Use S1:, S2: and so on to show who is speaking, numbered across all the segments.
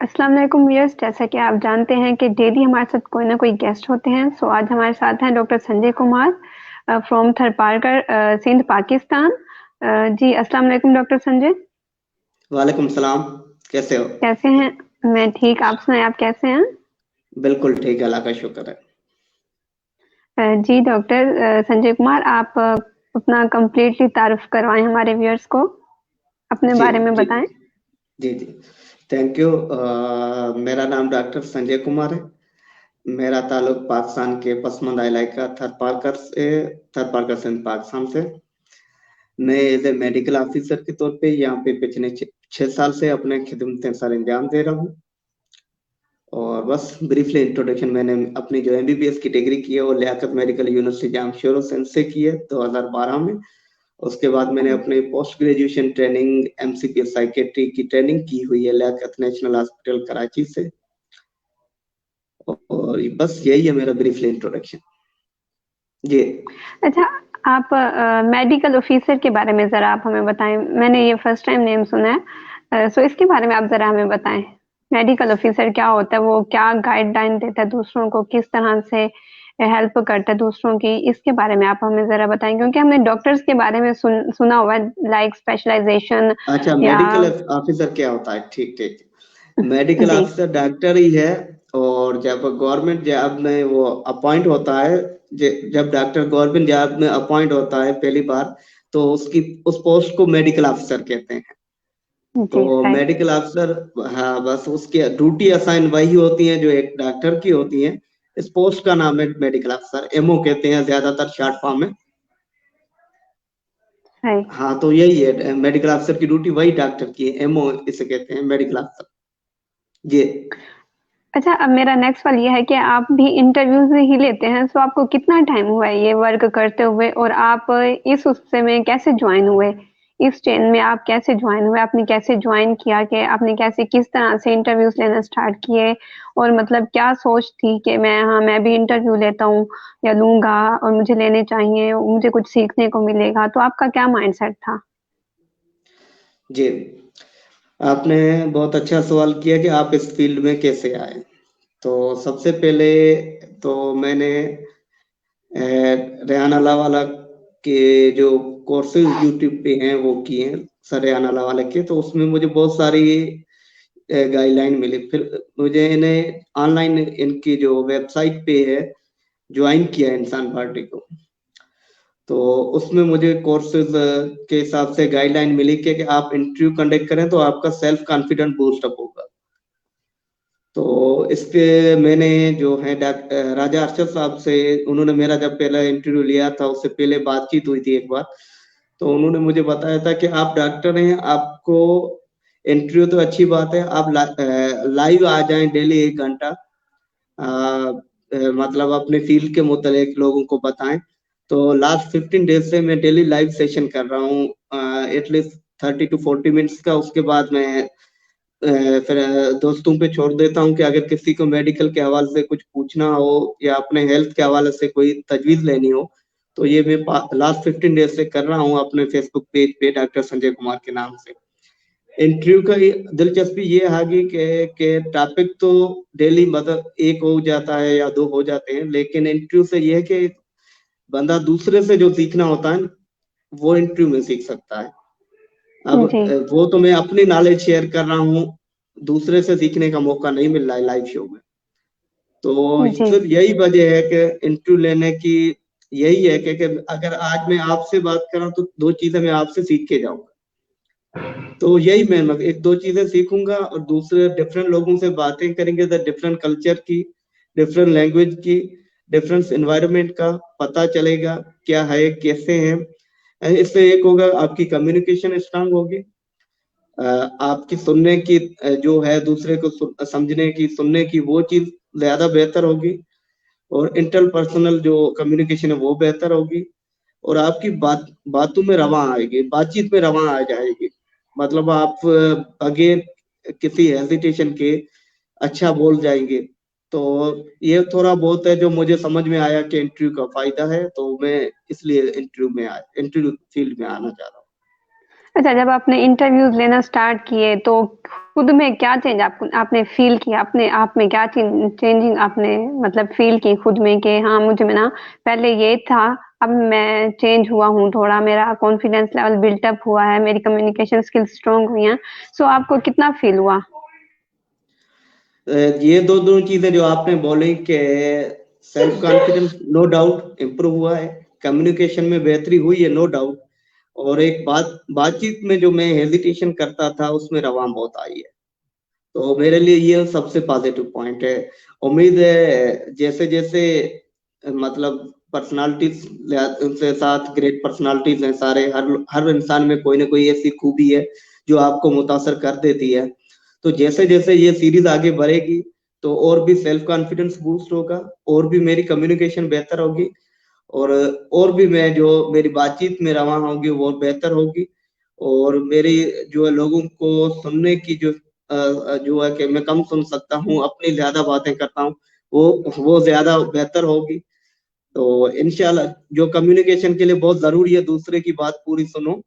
S1: अस्सलाम वालेकुम व्यूअर्स, जैसा कि आप जानते हैं कि डेली हमारे साथ कोई ना कोई गेस्ट होते हैं। सो आज हमारे साथ हैं डॉक्टर संजय कुमार फ्रॉम थरपारकर सिंध पाकिस्तान। जी अस्सलाम वालेकुम डॉक्टर संजय।
S2: वालेकुम सलाम। कैसे हो?
S1: कैसे हैं? मैं ठीक, आप सुनाएं, आप कैसे हैं?
S2: बिल्कुल ठीक है, अल्लाह का शुक्र है।
S1: जी डॉक्टर संजय कुमार, आप अपना कंप्लीटली तारुफ करवाएं हमारे व्यूअर्स को, अपने
S2: जी
S1: बारे में
S2: जी
S1: बताएं।
S2: जी जी। Thank you. मेरा नाम डॉक्टर संजय कुमार है। मेरा ताल्लुक पाकिस्तान के पसमानदा इलाका थरपारकर सिंध पाकिस्तान से। मैं एज ए मेडिकल ऑफिसर के तौर पे यहाँ पे पिछले 6 साल से अपने खिदमतें सर अंजाम दे रहा हूँ। और बस ब्रीफली इंट्रोडक्शन, मैंने अपनी जो एमबीबीएस की डिग्री की है वो लियाकत मेडिकल यूनिवर्सिटी जामशोरो से की है 2012 में। उसके बाद मैंने अपनी पोस्ट ग्रेजुएशन ट्रेनिंग एमसीपीएस साइकेट्री की ट्रेनिंग की हुई है लियाकत नेशनल हॉस्पिटल कराची से। और बस यही है मेरा ब्रीफली इंट्रोडक्शन। जी
S1: अच्छा, आप मेडिकल ऑफिसर के बारे में ज़रा आप हमें बताएँ। मैंने ये फर्स्ट टाइम नेम सुना है। सो इसके बारे में आप ज़रा हमें बताएँ। मेडिकल ऑफिसर क्या होता है? वो क्या गाइडलाइन देता है दूसरों को? किस तरह से हेल्प करता है दूसरों की? इसके बारे में आप हमें ज़रा बताएँ, क्योंकि हमने डॉक्टर्स के बारे में सुना हुआ है, लाइक स्पेशलाइज़ेशन
S2: अच्छा,
S1: या
S2: मेडिकल ऑफिसर क्या होता है? ठीक ठीक। मेडिकल
S1: जी,
S2: ऑफिसर डॉक्टर ही है। और जब गवर्नमेंट जॉब में वो अपॉइंट होता है, जब डॉक्टर गवर्नमेंट जॉब में अपॉइंट होता है पहली बार, तो उसकी उस पोस्ट को मेडिकल ऑफिसर कहते हैं। तो
S1: जी, राइट।
S2: मेडिकल अफसर, हाँ, बस उसकी ड्यूटी असाइन वही होती है जो एक डॉक्टर की होती है। इस पोस्ट का नाम है मेडिकल अफसर, एमओ कहते हैं ज्यादातर शॉर्ट फॉर्म में।
S1: राइट।
S2: हाँ, तो यही है, मेडिकल अफसर की ड्यूटी वही डॉक्टर की है, एमओ इसे कहते हैं, मेडिकल अफसर। जी
S1: अच्छा, अब मेरा नेक्स्ट सवाल ये है कि आप भी इंटरव्यूज़ ही लेते हैं, सो आपको कितना टाइम हुआ है ये वर्क करते हुए, और आप इस उससे में कैसे जॉइन हुए? इस चेन में आप कैसे जॉइन हुए? आपने कैसे जॉइन किया, कि आपने कैसे किस तरह से इंटरव्यूज़ लेना स्टार्ट किए? और मतलब क्या सोच थी कि मैं भी इंटरव्यू लेता हूँ या लूँगा और मुझे लेने चाहिए, मुझे कुछ सीखने को मिलेगा, तो आपका क्या माइंडसेट था?
S2: जी। आपने बहुत अच्छा सवाल किया कि आप इस फील्ड में कैसे आए। तो सबसे पहले तो मैंने रेहान अलावाला के जो कोर्सेज यूट्यूब पे हैं वो किए हैं, सर रेहान अलावाला के। तो उसमें मुझे बहुत सारी गाइडलाइन मिली। फिर मुझे इन्हें ऑनलाइन इनकी जो वेबसाइट पे है ज्वाइन किया इंसान पार्टी को। तो उसमें मुझे कोर्सेज के हिसाब से गाइडलाइन मिली कि आप इंटरव्यू कंडक्ट करें तो आपका सेल्फ कॉन्फिडेंस बूस्ट अप होगा। तो इसके मैंने जो है राजा अरशद साहब से, उन्होंने मेरा जब पहला इंटरव्यू लिया था उससे पहले बातचीत हुई थी एक बार। तो उन्होंने मुझे बताया था कि आप डॉक्टर हैं, आपको इंटरव्यू तो अच्छी बात है, आप लाइव आ जाएं डेली 1 घंटा, मतलब अपने फील्ड के मुतालिक लोगों को बताएं। तो लास्ट 15 डेज से मैं डेली लाइव सेशन कर रहा हूँ, एटलीस्ट 30 to 40 मिनट्स का। उसके बाद मैं फिर दोस्तों पे छोड़ देता हूँ कि अगर किसी को मेडिकल के हवाले से कुछ पूछना हो या अपने हेल्थ के हवाले से कोई तजवीज लेनी हो, तो ये मैं लास्ट 15 डेज से कर रहा हूँ अपने फेसबुक पेज पे डॉक्टर संजय कुमार के नाम से। इंटरव्यू का दिलचस्पी ये आगे के टॉपिक तो डेली मतलब एक हो जाता है या दो हो जाते हैं, लेकिन इंटरव्यू से ये है कि बंदा दूसरे से जो सीखना होता है वो इंटरव्यू में सीख सकता है। अब
S1: जी,
S2: वो तो मैं अपनी नॉलेज शेयर कर रहा हूँ, दूसरे से सीखने का मौका नहीं मिल रहा है लाइव शो में। तो
S1: जी,
S2: सिर्फ यही वजह है कि इंटरव्यू लेने की, यही है कि अगर आज मैं आपसे बात कर रहा हूँ तो 2 चीजें मैं आपसे सीख के जाऊंगा। तो यही मैं मतलब 1-2 चीजें सीखूंगा और दूसरे डिफरेंट लोगों से बातें करेंगे तो डिफरेंट कल्चर की, डिफरेंट लैंग्वेज की, डिफरेंट एनवायरनमेंट का पता चलेगा क्या है, कैसे हैं। इससे एक होगा, आपकी कम्युनिकेशन स्ट्रांग होगी, आपकी सुनने की जो है दूसरे को समझने की, सुनने की वो चीज ज्यादा बेहतर होगी। और इंटरपर्सनल जो कम्युनिकेशन है वो बेहतर होगी। और आपकी बातों में रवा आएगी, बातचीत में रवा आ जाएगी। मतलब आप अगेन किसी हेजिटेशन के अच्छा बोल जाएंगे। तो ये थोड़ा बहुत है जो मुझे समझ में आया कि इंटरव्यू का फायदा है, तो मैं इसलिए इंटरव्यू फील्ड में आना चाह रहा हूँ।
S1: अच्छा, जब आपने इंटरव्यूज़ लेना स्टार्ट किए तो खुद में क्या चेंज आपने फील किया, अपने आप में क्या चेंजिंग आपने मतलब फील की खुद में कि हाँ मुझे में ना पहले ये था, अब मैं चेंज हुआ हूँ थोड़ा, मेरा कॉन्फिडेंस लेवल बिल्टअप हुआ है, मेरी कम्युनिकेशन स्किल्स स्ट्रांग हुई हैं। सो आपको कितना फील हुआ?
S2: ये दो दो चीजें जो आपने बोली कि self confidence no doubt improve हुआ है, कम्युनिकेशन में बेहतरी हुई है नो डाउट, और एक बातचीत में जो मैं हेजिटेशन करता था उसमें रवाम बहुत आई है। तो मेरे लिए ये सबसे पॉजिटिव पॉइंट है। उम्मीद है जैसे जैसे मतलब पर्सनालिटीज उनके साथ ग्रेट पर्सनालिटीज हैं सारे, हर इंसान में कोई ना कोई ऐसी खूबी है जो आपको मुतासर कर देती है। तो जैसे जैसे ये सीरीज आगे बढ़ेगी तो और भी सेल्फ कॉन्फिडेंस बूस्ट होगा, और भी मेरी कम्युनिकेशन बेहतर होगी, और भी मैं जो मेरी बातचीत में रवा होगी वो बेहतर होगी, और मेरी जो है लोगों को सुनने की जो है कि मैं कम सुन सकता हूँ, अपनी ज्यादा बातें करता हूँ, वो ज्यादा बेहतर होगी। तो इंशाल्लाह जो कम्युनिकेशन के लिए बहुत जरूरी है दूसरे की बात पूरी सुनो,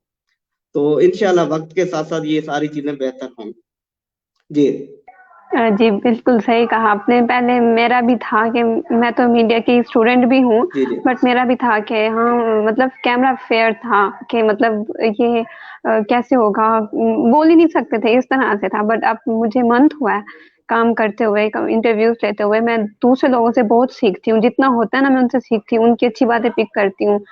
S2: तो इंशाल्लाह वक्त के साथ साथ ये सारी चीजें बेहतर होंगी। जी
S1: जी, बिल्कुल सही कहा आपने। पहले मेरा भी था कि मैं तो मीडिया की स्टूडेंट भी हूँ,
S2: जी जी
S1: बट मेरा भी था कि हाँ, मतलब कैमरा फेयर था कि मतलब ये कैसे होगा? बोल ही नहीं सकते थे, इस तरह से था। बट अब मुझे मंथ हुआ है काम करते हुए, इंटरव्यूज़ लेते हुए, मैं दूसरे लोगों से बहुत सीखती हूँ। जितना होता है ना, मैं उनसे सीखती हूँ, उनकी अच्छी बातें पिक करती हूँ।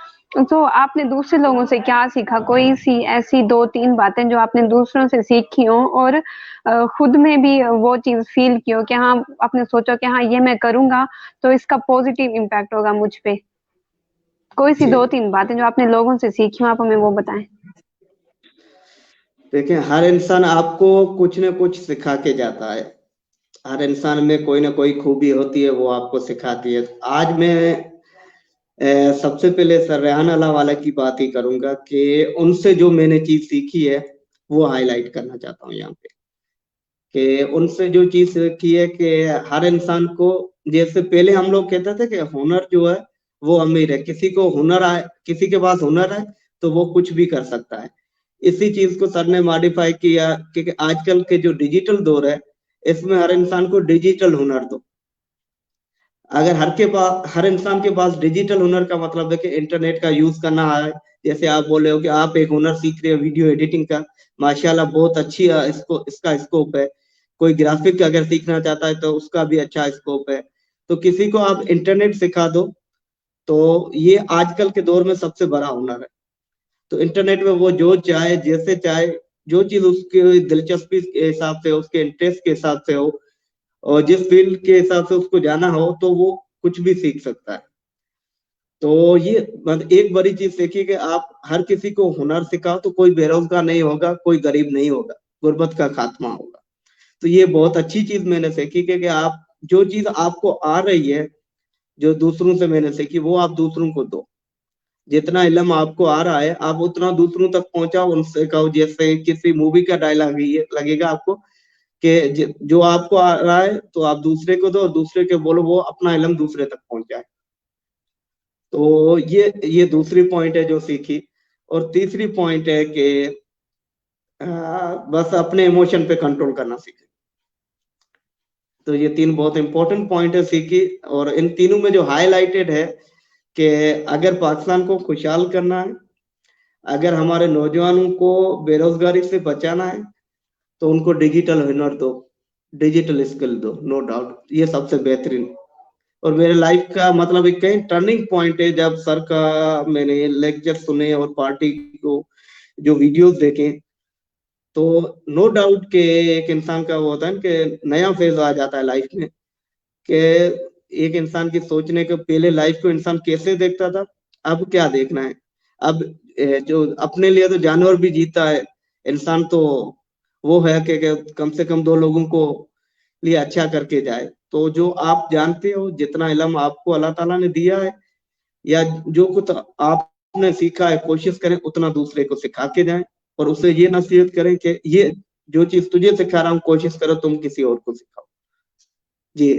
S1: तो आपने दूसरे लोगों से क्या सीखा? कोई सी ऐसी 2-3 बातें जो आपने दूसरों से सीखी हों और खुद में भी वो चीज़ फ़ील की हो कि हाँ, आपने सोचा कि हाँ, ये मैं करूँगा तो इसका पॉज़िटिव इम्पैक्ट होगा मुझ पे। कोई सी
S2: जी
S1: 2-3 बातें जो आपने लोगों से सीखी हों, आप हमें वो बताएँ?
S2: देखिए, हर इंसान आपको कुछ न कुछ सिखा के जाता है। हर इंसान में कोई ना कोई खूबी होती है, वो आपको सिखाती है। आज मैं सबसे पहले सर रेहान अल्लाहवाला की बात ही करूंगा कि उनसे जो मैंने चीज सीखी है वो हाईलाइट करना चाहता हूँ यहाँ पे, कि उनसे जो चीज सीखी है कि हर इंसान को, जैसे पहले हम लोग कहते थे कि हुनर जो है वो अमीर है, किसी को हुनर आए, किसी के पास हुनर है तो वो कुछ भी कर सकता है। इसी चीज को सर ने मॉडिफाई किया कि आजकल के जो डिजिटल दौर है इसमें हर इंसान को डिजिटल हुनर दो। अगर हर इंसान के पास डिजिटल हुनर का मतलब है कि इंटरनेट का यूज करना है। जैसे आप बोल रहे हो कि आप एक हुनर सीख रहे हो वीडियो एडिटिंग का, माशाल्लाह बहुत अच्छी इसका स्कोप है। कोई ग्राफिक अगर सीखना चाहता है तो उसका भी अच्छा स्कोप है। तो किसी को आप इंटरनेट सिखा दो, तो ये आजकल के दौर में सबसे बड़ा हुनर है। तो इंटरनेट में वो जो चाहे जैसे चाहे, जो चीज उसकी दिलचस्पी के हिसाब से, उसके इंटरेस्ट के हिसाब से हो, और जिस फील्ड के हिसाब से उसको जाना हो तो वो कुछ भी सीख सकता है। तो ये मतलब एक बड़ी चीज देखिए कि आप हर किसी को हुनर सिखाओ तो कोई बेरोजगार नहीं होगा, कोई गरीब नहीं होगा, गुर्बत का खात्मा होगा। तो ये बहुत अच्छी चीज मैंने सीखी कि आप जो चीज आपको आ रही है, जो दूसरों से मैंने सीखी, वो आप दूसरों को दो। जितना इल्म आपको आ रहा है आप उतना दूसरों तक पहुंचाओ, उनसे कहो। जैसे किसी मूवी का डायलॉग लगेगा आपको कि जो आपको आ रहा है तो आप दूसरे को दो, और दूसरे के बोलो वो अपना इल्म दूसरे तक पहुंचाए। तो ये दूसरी पॉइंट है जो सीखी। और तीसरी पॉइंट है कि बस अपने इमोशन पे कंट्रोल करना सीखे। तो ये तीन बहुत इंपॉर्टेंट पॉइंट है सीखी, और इन तीनों में जो हाईलाइटेड है कि अगर पाकिस्तान को खुशहाल करना है, अगर हमारे नौजवानों को बेरोजगारी से बचाना है, तो उनको डिजिटल हुनर दो, डिजिटल स्किल दो, नो डाउट ये सबसे बेहतरीन। और मेरे लाइफ का मतलब एक कहीं टर्निंग पॉइंट है जब सर का मैंने लेक्चर सुने और पार्टी को जो वीडियोस देखे, तो नो डाउट के एक इंसान का वो होता है कि नया फेज आ जाता है लाइफ में, कि एक इंसान की सोचने के पहले लाइफ को इंसान कैसे देखता था, अब क्या देखना है। अब जो अपने लिए तो जानवर भी जीता है, इंसान तो वो है कि कम से कम दो लोगों को लिए अच्छा करके जाए। तो जो आप जानते हो, जितना इल्म आपको अल्लाह ताला ने दिया है, या जो कुछ आपने सीखा है, कोशिश करें उतना दूसरे को सिखा के जाएं, और उसे ये नसीहत करें कि ये जो चीज तुझे सिखा रहा हूँ कोशिश करो तुम किसी और को सिखाओ। जी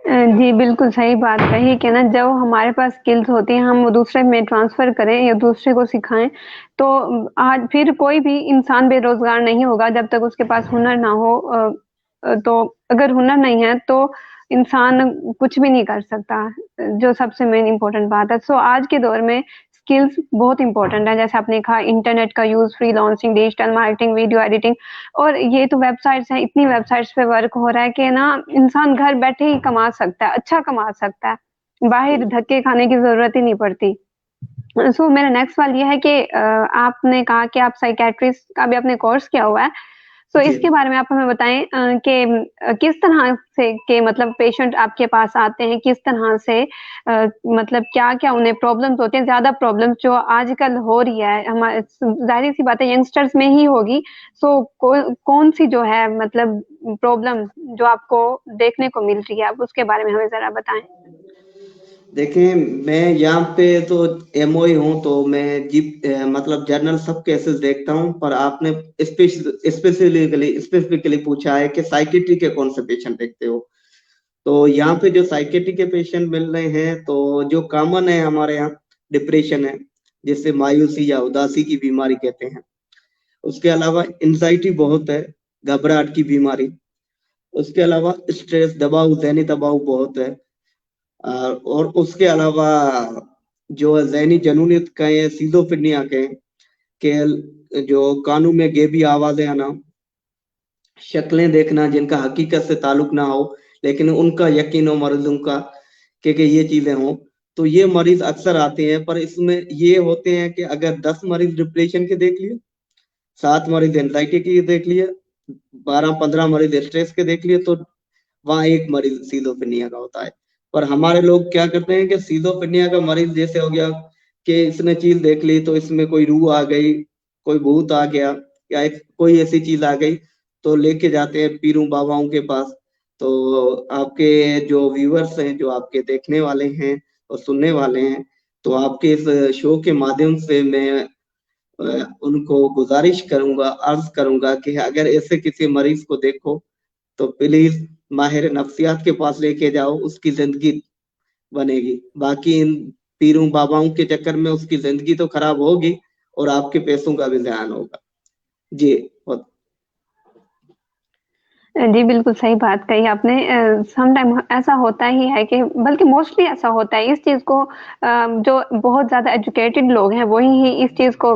S1: जी, बिल्कुल सही बात कही कि ना जब हमारे पास स्किल्स होती हैं, हम वो दूसरे में ट्रांसफ़र करें या दूसरे को सिखाएँ, तो आज फिर कोई भी इंसान बेरोज़गार नहीं होगा जब तक उसके पास हुनर ना हो। तो अगर हुनर नहीं है तो इंसान कुछ भी नहीं कर सकता, जो सबसे मेन इम्पोर्टेंट बात है। सो आज के दौर में स्किल्स बहुत इम्पोर्टेंट है, जैसे आपने कहा इंटरनेट का use, freelancing, digital marketing, video editing और ये तो वेबसाइट्स हैं, इतनी वेबसाइट्स पे वर्क हो रहा है कि ना इंसान घर बैठे ही कमा सकता है, अच्छा कमा सकता है। बाहर धक्के खाने की ज़रूरत ही नहीं पड़ती। सो मेरा नेक्स्ट सवाल ये है कि आपने कहा कि आप साइकियाट्रिस्ट का भी आपने कोर्स किया हुआ है। सो
S2: जी।
S1: इसके बारे में आप हमें बताएँ कि किस तरह से के मतलब पेशेंट आपके पास आते हैं? किस तरह से मतलब क्या-क्या उन्हें प्रॉब्लम्स होती हैं? ज़्यादा प्रॉब्लम्स जो आजकल हो रही है ज़ाहिर-सी बात है यंगस्टर्स में ही होगी। सो कौन-सी जो है मतलब प्रॉब्लम जो आपको देखने को मिल रही है? आप उसके बारे में हमें ज़रा बताएँ।
S2: देखिए, मैं यहाँ पे तो एमओई हूँ, तो मैं मतलब जर्नल सब केसेस देखता हूँ, पर आपने स्पेसिफिकली पूछा है कि साइकेट्री के कौन से पेशेंट देखते हो। तो यहाँ पे जो साइकेट्री के पेशेंट मिल रहे हैं, तो जो कॉमन है हमारे यहाँ डिप्रेशन है, जिसे मायूसी या उदासी की बीमारी कहते हैं। उसके अलावा एंजाइटी बहुत है, घबराहट की बीमारी। उसके अलावा स्ट्रेस, दबाव, ज़हनी दबाव बहुत है। और उसके अलावा जो ज़हनी जुनूनियत कहें, सिज़ोफ्रेनिया कहें, के जो कानों में गैबी आवाज़ें आना, शक्लें देखना जिनका हकीकत से ताल्लुक ना हो, लेकिन उनका यकीन हो मरीज़ों का कि ये चीज़ें हों, तो ये मरीज़ अक्सर आते हैं। पर इसमें ये होते हैं कि अगर 10 मरीज़ डिप्रेशन के देख लिए, 7 मरीज़ एंग्ज़ायटी के देख लिए, 12-15 मरीज़ स्ट्रेस के देख लिए, तो वहाँ एक मरीज़ सिज़ोफ्रेनिया का होता है। पर हमारे लोग क्या करते हैं कि सिज़ोफ्रेनिया का मरीज़ जैसे हो गया कि इसने चीज़ देख ली, तो इसमें कोई रूह आ गई, कोई भूत आ गया या एक कोई ऐसी चीज़ आ गई, तो लेके जाते हैं पीरों बाबाओं के पास। तो आपके जो व्यूअर्स हैं, जो आपके देखने वाले हैं और सुनने वाले हैं, तो आपके इस शो के माध्यम से मैं उनको गुज़ारिश करूँगा, अर्ज़ करूँगा कि अगर ऐसे किसी मरीज़ को देखो, तो प्लीज़ माहिर नफ्सियात के पास लेके जाओ, उसकी ज़िंदगी बनेगी। बाकी इन पीरों बाबाओं के चक्कर में उसकी ज़िंदगी तो खराब होगी और आपके पैसों का भी ज़ियान होगा। जी, बहुत
S1: जी, बिल्कुल सही बात कही आपने। सम टाइम ऐसा होता ही है कि बल्कि मोस्टली ऐसा होता है, इस चीज़ को जो बहुत ज़्यादा एजुकेटेड लोग हैं, वही ही इस चीज़ को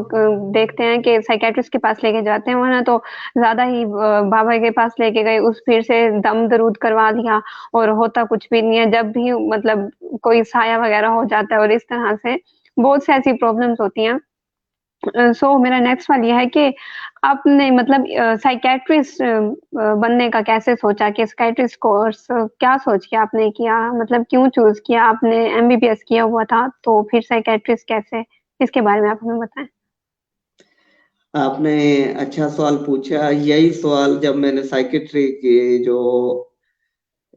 S1: देखते हैं कि साइकियाट्रिस्ट के पास लेके जाते हैं, वरना तो ज़्यादा ही बाबा के पास लेके गए, उस फिर से दम दरूद करवा दिया और होता कुछ भी नहीं है। जब भी मतलब कोई साया वगैरह हो जाता है और इस तरह से बहुत सी ऐसी प्रॉब्लम्स होती हैं। सो मेरा नेक्स्ट सवाल ये है कि आपने मतलब साइकियाट्रिस्ट बनने का कैसे सोचा कि साइकियाट्रिस्ट कोर्स क्या सोच के आपने किया? मतलब क्यों चूज़ किया? आपने एमबीबीएस किया हुआ था, तो फिर साइकियाट्रिस्ट कैसे? इसके बारे में आप हमें बताएँ।
S2: आपने अच्छा सवाल पूछा। यही सवाल जब मैंने साइकियाट्री की जो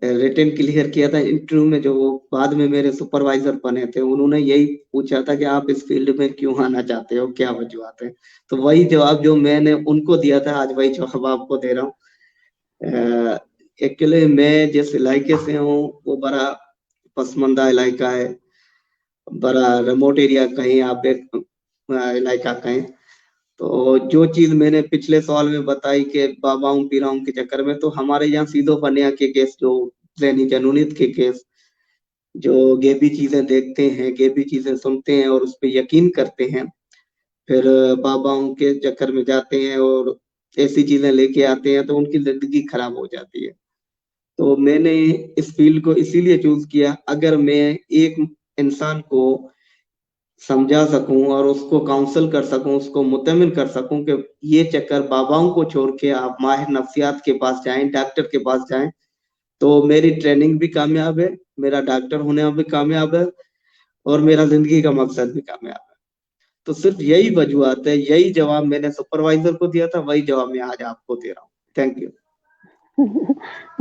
S2: रिटन क्लियर किया था इंटरव्यू में, जो बाद में मेरे सुपरवाइज़र बने थे, उन्होंने यही पूछा था कि आप इस फ़ील्ड में क्यों आना चाहते हो? क्या वजूहात है? तो वही जवाब जो मैंने उनको दिया था, आज वही जवाब आपको दे रहा हूँ। एक्चुअली मैं जिस इलाके से हूँ, वो बड़ा पसमानदा इलाका है, बड़ा रिमोट एरिया कहें आप एक इलाका कहें। तो जो चीज़ मैंने पिछले सवाल में बताई कि बाबाओं, पीराओं के चक्कर में, तो हमारे यहाँ सिज़ोफ्रेनिया के केस, जो ज़हनी जुनूनियत के केस, जो गैबी चीज़ें देखते हैं, गैबी चीज़ें सुनते हैं और उसपे यकीन करते हैं, फिर बाबाओं के चक्कर में जाते हैं और ऐसी चीज़ें लेके आते हैं, तो उनकी ज़िंदगी खराब हो जाती है। तो मैंने इस फ़ील्ड को इसीलिए चूज़ किया, अगर मैं एक इंसान को समझा सकूँ और उसको काउंसल कर सकूँ, उसको मुत्तमिन कर सकूँ कि ये चक्कर बाबाओं को छोड़ के आप माहिर नफ्सियात के पास जाएँ, डॉक्टर के पास जाएँ, तो मेरी ट्रेनिंग भी कामयाब है, मेरा डॉक्टर होने में भी कामयाब है और मेरा ज़िंदगी का मकसद भी कामयाब है। तो सिर्फ़ यही वजूहात है, यही जवाब मैंने सुपरवाइज़र को दिया था, वही जवाब मैं आज आपको दे रहा हूँ। Thank you.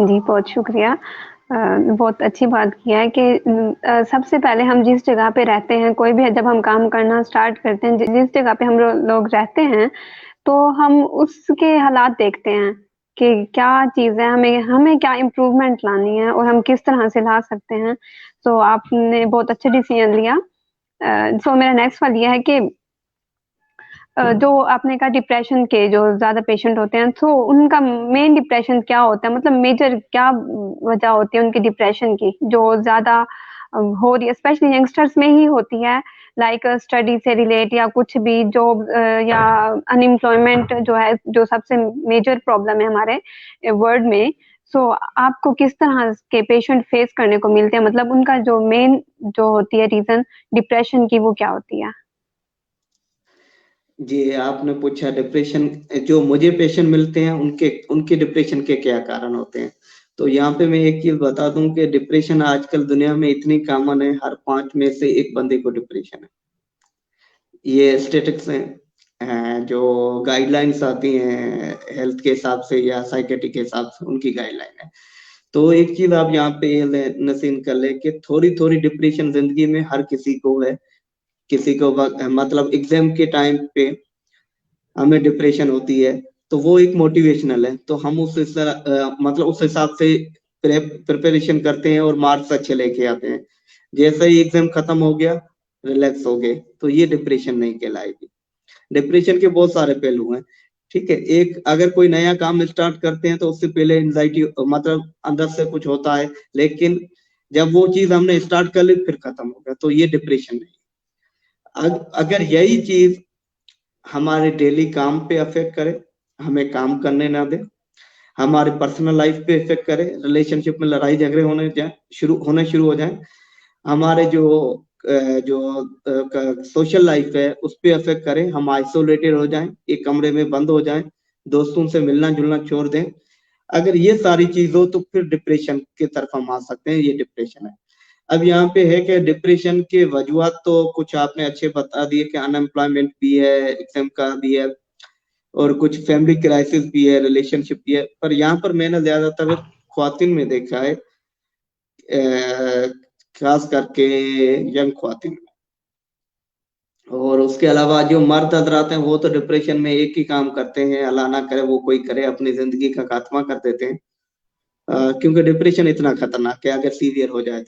S1: जी, बहुत शुक्रिया। बहुत अच्छी बात की है कि सबसे पहले हम जिस जगह पे रहते हैं, कोई भी जब हम काम करना स्टार्ट करते हैं, जिस जगह पे हम लोग रहते हैं, तो हम उसके हालात देखते हैं कि क्या चीज़ है, हमें हमें क्या इम्प्रूवमेंट लानी है और हम किस तरह से ला सकते हैं। सो आपने बहुत अच्छा डिसीजन लिया। सो मेरा नेक्स्ट सवाल ये है कि जो आपने कहा डिप्रेशन के जो ज़्यादा पेशेंट होते हैं, तो उनका मेन डिप्रेशन क्या होता है? मतलब मेजर क्या वजह होती है उनकी डिप्रेशन की, जो ज़्यादा हो रही है, स्पेशली यंगस्टर्स में ही होती है, लाइक स्टडी से रिलेट या कुछ भी जॉब या अनएम्प्लॉयमेंट जो है, जो सबसे मेजर प्रॉब्लम है हमारे वर्ल्ड में। सो आपको किस तरह के पेशेंट फेस करने को मिलते हैं? मतलब उनका जो मेन जो होती है रीज़न डिप्रेशन की, वो क्या होती है?
S2: जी, आपने पूछा डिप्रेशन, जो मुझे पेशेंट मिलते हैं उनके उनके डिप्रेशन के क्या कारण होते हैं। तो यहाँ पे मैं एक चीज बता दूं कि डिप्रेशन आजकल दुनिया में इतनी कॉमन है, हर 5 में से एक बंदे को डिप्रेशन है। ये स्टेटिस्टिक्स हैं, जो गाइडलाइंस आती हैं हेल्थ के हिसाब से या साइकेट्रिक के हिसाब से, उनकी गाइडलाइन है। तो एक चीज आप यहाँ पे नसीन कर ले कि थोड़ी थोड़ी डिप्रेशन जिंदगी में हर किसी को है। किसी को मतलब एग्जाम के टाइम पे हमें डिप्रेशन होती है, तो वो एक मोटिवेशनल है, तो हम मतलब उस हिसाब से प्रिपरेशन करते हैं और मार्क्स अच्छे लेके आते हैं। जैसे ही एग्जाम खत्म हो गया, रिलैक्स हो गए, तो ये डिप्रेशन नहीं कहलाएगी। डिप्रेशन के बहुत सारे पहलू हैं। ठीक है, एक अगर कोई नया काम स्टार्ट करते हैं तो उससे पहले एंजाइटी, मतलब अंदर से कुछ होता है, लेकिन जब वो चीज हमने स्टार्ट कर ली फिर खत्म हो गया, तो ये डिप्रेशन नहीं। अगर यही चीज हमारे डेली काम पे अफेक्ट करे, हमें काम करने ना दे, हमारे पर्सनल लाइफ पे इफेक्ट करे, रिलेशनशिप में लड़ाई झगड़े होने शुरू हो जाए, हमारे जो सोशल लाइफ है उस पे अफेक्ट करे, हम आइसोलेटेड हो जाएं, एक कमरे में बंद हो जाएं, दोस्तों से मिलना जुलना छोड़ दें, अगर ये सारी चीज हो तो फिर डिप्रेशन की तरफ हम आ सकते हैं। ये डिप्रेशन है। अब यहाँ पे है कि डिप्रेशन के वजूहत तो कुछ आपने अच्छे बता दिए कि अनएम्प्लॉयमेंट भी है, एग्जाम का भी है, और कुछ फैमिली क्राइसिस भी है, रिलेशनशिप भी है, पर यहाँ पर मैंने ज्यादातर ख्वातीन में देखा है, खास करके यंग ख्वातीन में। और उसके अलावा जो मर्द हजरात हैं वो तो डिप्रेशन में एक ही काम करते हैं, अल्लाह ना करे वो कोई करे, अपनी जिंदगी का खात्मा कर देते हैं। क्योंकि डिप्रेशन इतना खतरनाक है अगर सीवियर हो जाए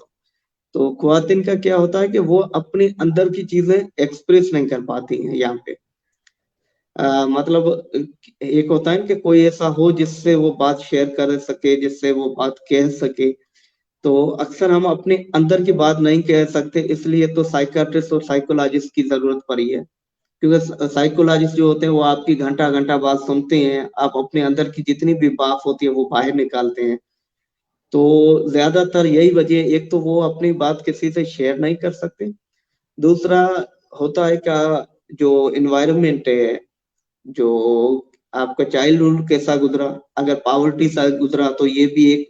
S2: तो ख्वातीन का क्या होता है कि वो अपने अंदर की चीजें एक्सप्रेस नहीं कर पाती हैं यहाँ पे। मतलब एक होता है कि कोई ऐसा हो जिससे वो बात शेयर कर सके, जिससे वो बात कह सके, तो अक्सर हम अपने अंदर की बात नहीं कह सकते, इसलिए तो साइकाट्रिस्ट और साइकोलॉजिस्ट की जरूरत पड़ी है। क्योंकि साइकोलॉजिस्ट जो होते हैं वो आपकी घंटा घंटा बात सुनते हैं, आप अपने अंदर की जितनी भी बात होती है वो बाहर निकालते हैं। तो ज्यादातर यही वजह, एक तो वो अपनी बात किसी से शेयर नहीं कर सकते, दूसरा होता है क्या, जो इन्वायरमेंट है, जो आपका चाइल्डहुड कैसा गुजरा, अगर पॉवर्टी सा गुजरा तो ये भी एक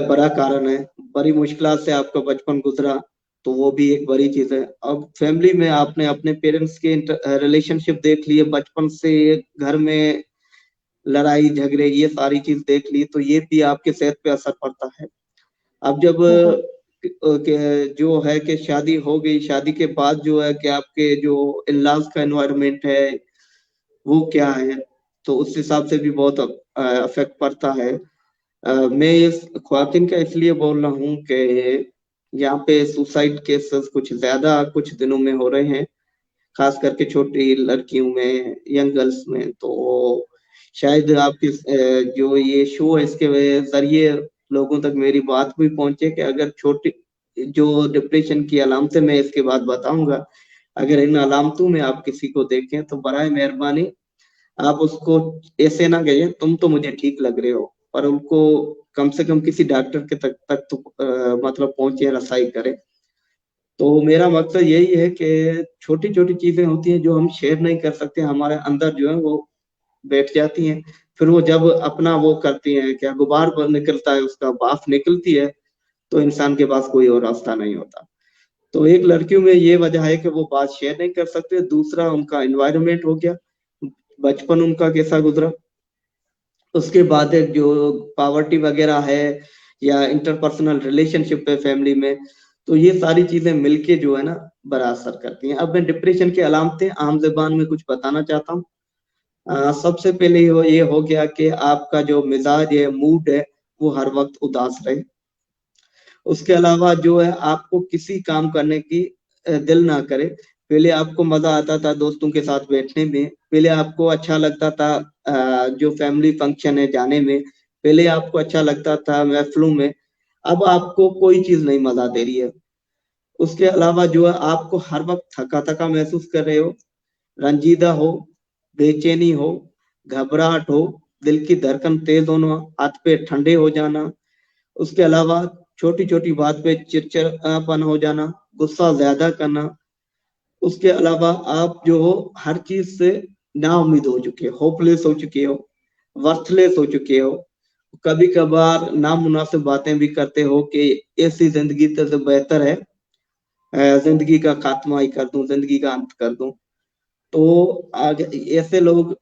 S2: बड़ा कारण है। बड़ी मुश्किल से आपका बचपन गुजरा तो वो भी एक बड़ी चीज है। अब फैमिली में आपने अपने पेरेंट्स के रिलेशनशिप देख लिए, बचपन से घर में लड़ाई झगड़े ये सारी चीज देख ली, तो ये भी आपके सेहत पे असर पड़ता है। अब जब जो है कि शादी हो गई, शादी के बाद जो है कि आपके जो इनलॉज का एनवायरनमेंट है वो क्या है, तो उस हिसाब से भी बहुत अफेक्ट पड़ता है। मैं इस ख्वातीन का इसलिए बोल रहा हूँ कि यहाँ पे सुसाइड केसेस कुछ ज्यादा कुछ दिनों में हो रहे हैं, खास करके छोटी लड़कियों में, यंग गर्ल्स में। तो शायद आपके जो ये शो है इसके जरिए लोगों तक मेरी बात भी पहुंचे कि अगर छोटी जो डिप्रेशन की अलामतें मैं इसके बाद बताऊंगा, अगर इन अलामतों में आप किसी को देखें तो बराए मेहरबानी आप उसको ऐसे ना कहिए तुम तो मुझे ठीक लग रहे हो, पर उनको कम से कम किसी डॉक्टर के तक तो मतलब पहुंचे, रसाई करे। तो मेरा मकसद यही है कि छोटी छोटी चीजें होती हैं जो हम शेयर नहीं कर सकते, हमारे अंदर जो है वो बैठ जाती हैं, फिर वो जब अपना वो करती हैं, क्या गुबार निकलता है, उसका भाप निकलती है, तो इंसान के पास कोई और रास्ता नहीं होता। तो एक लड़कियों में ये वजह है कि वो बात शेयर नहीं कर सकते, दूसरा उनका एनवायरनमेंट हो गया, बचपन उनका कैसा गुजरा, उसके बाद एक जो पावर्टी वगैरह है या इंटरपर्सनल रिलेशनशिप है फैमिली में, तो ये सारी चीजें मिलके जो है ना बड़ा असर करती हैं। अब मैं डिप्रेशन की अलामतें आम जबान में कुछ बताना चाहता हूँ। सबसे पहले ये हो गया कि आपका जो मिजाज है, मूड है, वो हर वक्त उदास रहे। उसके अलावा जो है आपको किसी काम करने की दिल ना करे। पहले आपको मजा आता था दोस्तों के साथ बैठने में, पहले आपको अच्छा लगता था जो फैमिली फंक्शन है जाने में, पहले आपको अच्छा लगता था महफिलों में, अब आपको कोई चीज नहीं मजा दे रही है। उसके अलावा जो है आपको हर वक्त थका थका महसूस कर रहे हो, रंजीदा हो, बेचैनी हो, घबराहट हो, दिल की धड़कन तेज होना, हाथ पे ठंडे हो जाना। उसके अलावा छोटी छोटी बात पे चिड़चिड़ापन हो जाना, गुस्सा ज्यादा करना। उसके अलावा आप जो हो हर चीज से ना उम्मीद हो चुके हो, होपलेस हो चुके हो, वर्थलेस हो चुके हो। कभी कभार नामुनासिब बातें भी करते हो कि ऐसी जिंदगी तो बेहतर है जिंदगी का खात्मा ही कर दूं, जिंदगी का अंत कर दूं। तो आगे ऐसे लोग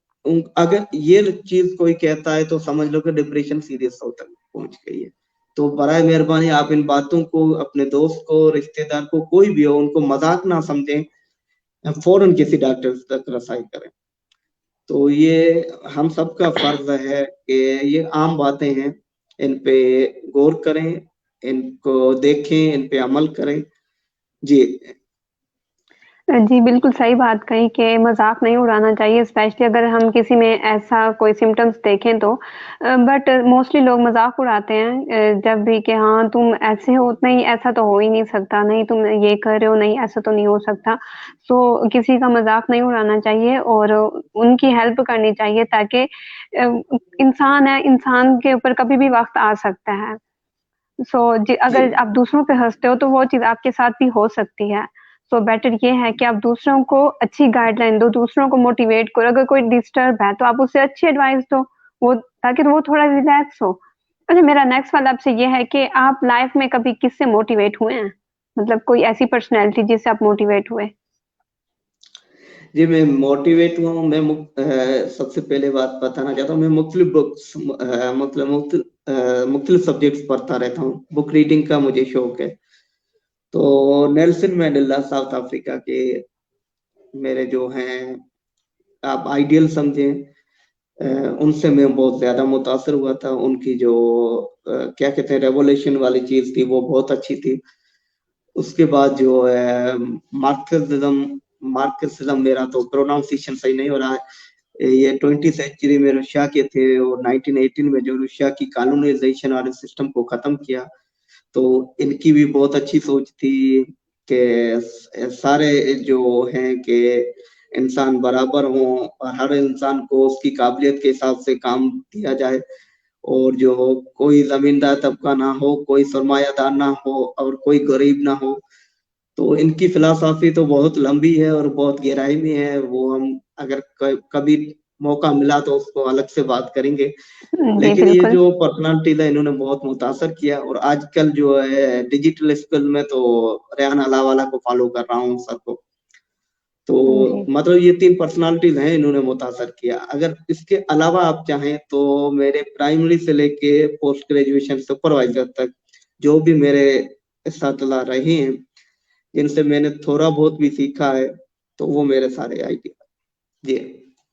S2: अगर ये चीज कोई कहता है तो समझ लो कि डिप्रेशन सीरियस तक पहुंच गई है। तो बराए मेहरबानी आप इन बातों को अपने दोस्त को, रिश्तेदार को, कोई भी हो, उनको मजाक ना समझें, फौरन किसी डॉक्टर तक रसाई करें। तो ये हम सबका फर्ज है कि ये आम बातें हैं, इन पे गौर करें, इनको देखें, इन पे अमल करें। जी।
S1: जी, बिल्कुल सही बात कही कि मज़ाक नहीं उड़ाना चाहिए, स्पेशली अगर हम किसी में ऐसा कोई सिम्पटम्स देखें तो। बट मोस्टली लोग मज़ाक उड़ाते हैं जब भी कि हाँ, तुम ऐसे हो, नहीं ऐसा तो हो ही नहीं सकता, नहीं तुम ये कर रहे हो, नहीं ऐसा तो नहीं हो सकता। तो किसी का मज़ाक नहीं उड़ाना चाहिए और उनकी हेल्प करनी चाहिए ताकि इंसान है, इंसान के ऊपर कभी भी वक़्त आ सकता है। सो जी
S2: जी।
S1: अगर आप दूसरों पे हँसते हो तो वो चीज़ आपके साथ भी हो सकती है। सो बेटर ये है कि आप दूसरों को अच्छी गाइडलाइन दो, दूसरों को मोटिवेट करो। अगर कोई डिस्टर्ब है तो आप उसे अच्छी एडवाइस दो, वो ताकि वो थोड़ा रिलैक्स हो। अच्छा मेरा नेक्स्ट सवाल आपसे ये है कि आप लाइफ में कभी किससे मोटिवेट हुए हैं? मतलब कोई ऐसी पर्सनैलिटी जिससे आप मोटिवेट हुए?
S2: जी, मैं मोटिवेट हुआ हूँ। मैं सबसे पहले बात बताना चाहता हूँ, मैं मुख्तलिफ बुक्स मतलब मुख्तलिफ सब्जेक्ट्स पढ़ता रहता हूँ। बुक रीडिंग का मुझे शौक है। तो नेल्सन मंडेला साउथ अफ्रीका के मेरे जो हैं आप आइडियल समझें, उनसे मैं बहुत ज्यादा मुतासर हुआ था। उनकी जो क्या कहते हैं रेवोल्यूशन वाली चीज थी वो बहुत अच्छी थी। उसके बाद जो है मार्क्सिज्म मेरा तो प्रोनाउंसिएशन सही नहीं हो रहा है। ये 20 सेंचुरी में रशिया के थे और 1918 में जो रशिया की कॉलोनाइजेशन वाले सिस्टम को खत्म किया। तो इनकी भी बहुत अच्छी सोच थी कि सारे जो हैं कि इंसान बराबर हों और हर इंसान को उसकी काबिलियत के हिसाब से काम दिया जाए, और जो कोई जमींदार तबका ना हो, कोई सरमायादार ना हो और कोई गरीब ना हो। तो इनकी फिलॉसफी तो बहुत लंबी है और बहुत गहराई में है, वो हम अगर कभी मौका मिला तो उसको अलग से बात करेंगे।
S1: जी,
S2: लेकिन ये
S1: बिल्कुल।
S2: जो पर्सनालिटीज है इन्होंने बहुत मुतासर किया, और आजकल जो है डिजिटल स्किल में तो रेहान अलावाला को फॉलो कर रहा हूँ सबको। तो
S1: जी।
S2: मतलब ये 3 पर्सनालिटीज हैं इन्होंने मुतासर किया। अगर इसके अलावा आप चाहें तो मेरे प्राइमरी से लेके पोस्ट ग्रेजुएशन सुपरवाइजर तक जो भी मेरे साथीदार रहे हैं, जिनसे मैंने थोड़ा बहुत भी सीखा है, तो वो मेरे सारे आइडिया। जी।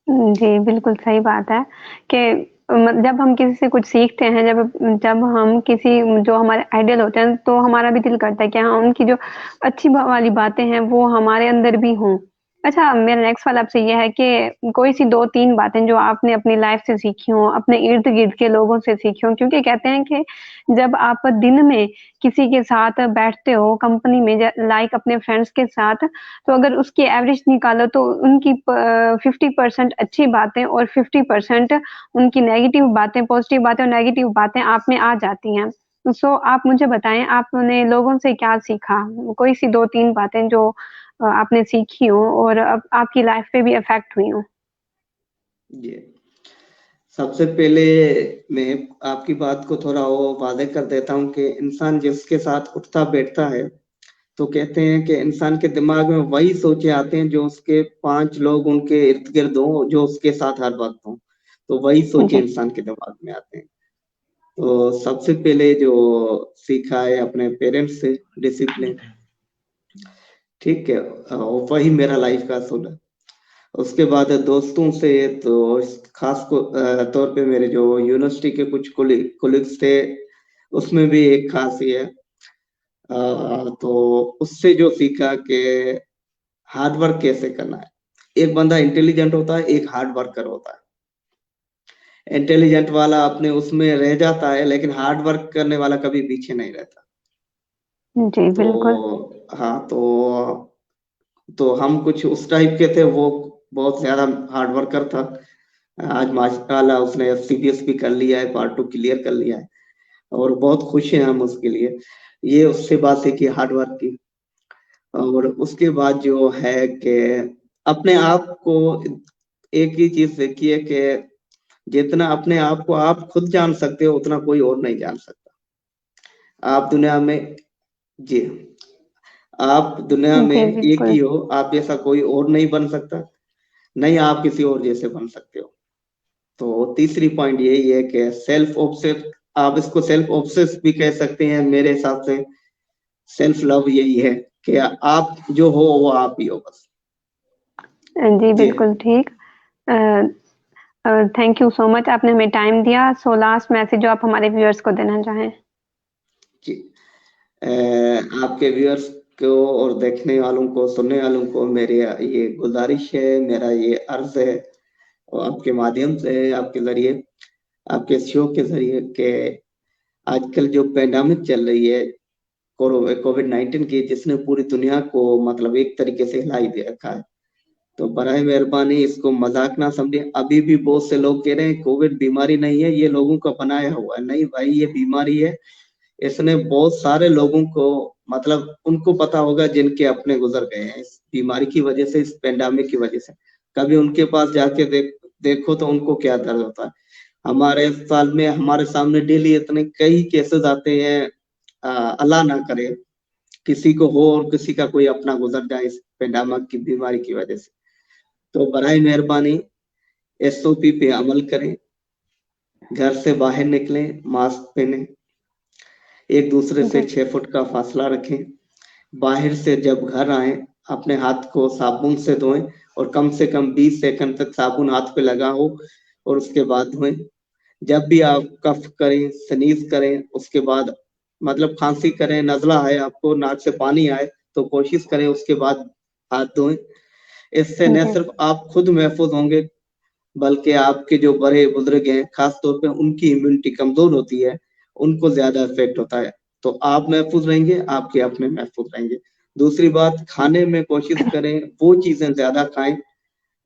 S1: जी, बिल्कुल सही बात है कि जब हम किसी से कुछ सीखते हैं, जब जब हम किसी जो हमारे आइडियल होते हैं, तो हमारा भी दिल करता है कि हाँ, उनकी जो अच्छी वाली बातें हैं, वो हमारे अंदर भी हों। अच्छा, मेरा नेक्स्ट सवाल आपसे ये है कि कोई-सी 2-3 बातें जो आपने अपनी लाइफ से सीखी हों, अपने इर्द-गिर्द के लोगों से सीखी हों, क्योंकि कहते हैं कि जब आप दिन में किसी के साथ बैठते हो, कंपनी में लाइक अपने फ्रेंड्स के साथ, तो अगर उसकी एवरेज निकालो तो उनकी 50% अच्छी बातें और 50% उनकी नेगेटिव बातें, पॉजिटिव बातें और नेगेटिव बातें आप में आ जाती हैं। सो आप मुझे बताएँ आपने लोगों से क्या सीखा? कोई-सी 2-3 बातें जो आपने सीखी हों और अब आपकी लाइफ पे भी इफ़ेक्ट हुई हों?
S2: जी। सबसे पहले मैं आपकी बात को थोड़ा और वाज़ेह कर देता हूँ कि इंसान जिसके साथ उठता बैठता है, तो कहते हैं कि इंसान के दिमाग में वही सोचे आते हैं जो उसके 5 लोग उनके इर्द-गिर्द हों, जो उसके साथ हर वक़्त हों। तो वही सोचे
S1: जी।
S2: इंसान के दिमाग में आते हैं। तो सबसे पहले जो सीखा है अपने पेरेंट्स से डिसिप्लिन, ठीक है? वही मेरा लाइफ का असूल है। उसके बाद दोस्तों से तो खास तौर पे मेरे जो यूनिवर्सिटी के कुछ कोलिग्स थे, उसमें भी एक खास ही है। तो उससे जो सीखा कि हार्ड वर्क कैसे करना है। एक बंदा इंटेलिजेंट होता है, एक हार्ड वर्कर होता है। इंटेलिजेंट वाला अपने उसमें रह जाता है, लेकिन हार्ड वर्क करने वाला कभी पीछे नहीं रहता।
S1: जी, बिल्कुल।
S2: तो हाँ, तो हम कुछ उस टाइप के थे। वो बहुत ज्यादा हार्ड वर्कर था। आज माशाल्लाह उसने सीबीएस भी कर लिया है, पार्ट 2 क्लियर कर लिया है, और बहुत खुश हैं हम उसके लिए। ये उससे बात है कि हार्ड वर्क की। और उसके बाद जो है कि अपने आप को, एक ही चीज देखिए कि जितना अपने आप को आप खुद जान सकते हो, उतना कोई और नहीं जान सकता। आप दुनिया में, जी, आप दुनिया में
S1: जी,
S2: एक
S1: बिल्कुल।
S2: ही हो, आप जैसा कोई और नहीं बन सकता, नहीं आप किसी और जैसे बन सकते हो। तो तीसरी पॉइंट यही है कि सेल्फ ऑब्सेस, आप इसको सेल्फ ऑब्सेस भी कह सकते हैं मेरे हिसाब से। सेल्फ लव यही है कि आप जो हो वो आप ही हो बस।
S1: जी,
S2: जी।
S1: बिल्कुल ठीक। A thank you so much, आपने हमें टाइम दिया। सो लास्ट मैसेज जो आप हमारे व्यूअर्स को देना चाहें?
S2: जी। आपके व्यूअर्स को और देखने वालों को, सुनने वालों को मेरी ये गुजारिश है, मेरा ये अर्ज है, और आपके माध्यम से, आपके जरिए, आपके शो के जरिए, कि आजकल जो पैंडेमिक चल रही है कोविड-19 की, जिसने पूरी दुनिया को मतलब एक तरीके से हिला ही दे रखा है, तो बराए मेहरबानी इसको मजाक ना समझे। अभी भी बहुत से लोग कह रहे हैं कोविड बीमारी नहीं है, ये लोगों का बनाया हुआ है। नहीं भाई, ये बीमारी है। इसने बहुत सारे लोगों को, मतलब उनको पता होगा जिनके अपने गुजर गए हैं इस बीमारी की वजह से, इस पेंडेमिक की वजह से। कभी उनके पास जाके देखो तो उनको क्या दर्द होता है। हमारे साल में हमारे सामने डेली इतने कई केसेस आते हैं। अल्लाह ना करे किसी को हो और किसी का कोई अपना गुजर जाए इस पेंडेमिक की बीमारी की वजह से। तो बराए मेहरबानी एसओपी पे अमल करें, घर से बाहर निकलें, मास्क पहने, एक दूसरे से
S1: जी,
S2: 6 फुट का फासला रखें, बाहर से जब घर आए अपने हाथ को साबुन से धोएं, और कम से कम 20 सेकंड तक साबुन हाथ पे लगा हो और उसके बाद धोएं। जब भी आप कफ करें, स्नीज करें, उसके बाद मतलब खांसी करें, नजला आए आपको, नाक से पानी आए, तो कोशिश करें उसके बाद हाथ धोएं। इससे न
S1: जी,
S2: सिर्फ आप खुद महफूज होंगे, बल्कि आपके जो बड़े बुजुर्ग हैं, खास तौर पे उनकी इम्यूनिटी कमजोर होती है, उनको ज्यादा इफेक्ट होता है। तो आप महफूज रहेंगे, आपके अपने महफूज रहेंगे। दूसरी बात, खाने में कोशिश करें वो चीजें ज्यादा खाएं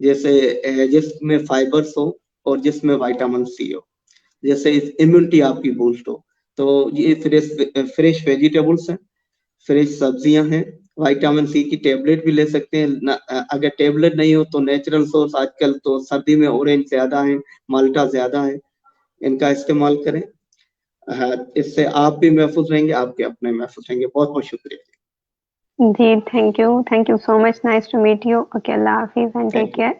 S2: जैसे जिसमें फाइबर्स हो और जिसमें विटामिन सी हो, जैसे इम्यूनिटी आपकी बूस्ट हो। तो ये फ्रेश फ्रेश वेजिटेबल्स हैं, फ्रेश सब्जियां हैं, विटामिन सी की टेबलेट भी ले सकते हैं। अगर टेबलेट नहीं हो तो नेचुरल सोर्स, आजकल तो सर्दी में ऑरेंज ज्यादा है, माल्टा ज्यादा है, इनका इस्तेमाल करें। हाँ, इससे आप भी महफूज रहेंगे, आपके अपने महफूज रहेंगे। बहुत बहुत शुक्रिया।
S1: जी, thank you so much, nice to meet you. Okay, अल्लाह हाफिज़ and take
S2: thank you.
S1: Care.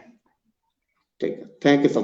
S2: ठीक है, थैंक यू सो मच।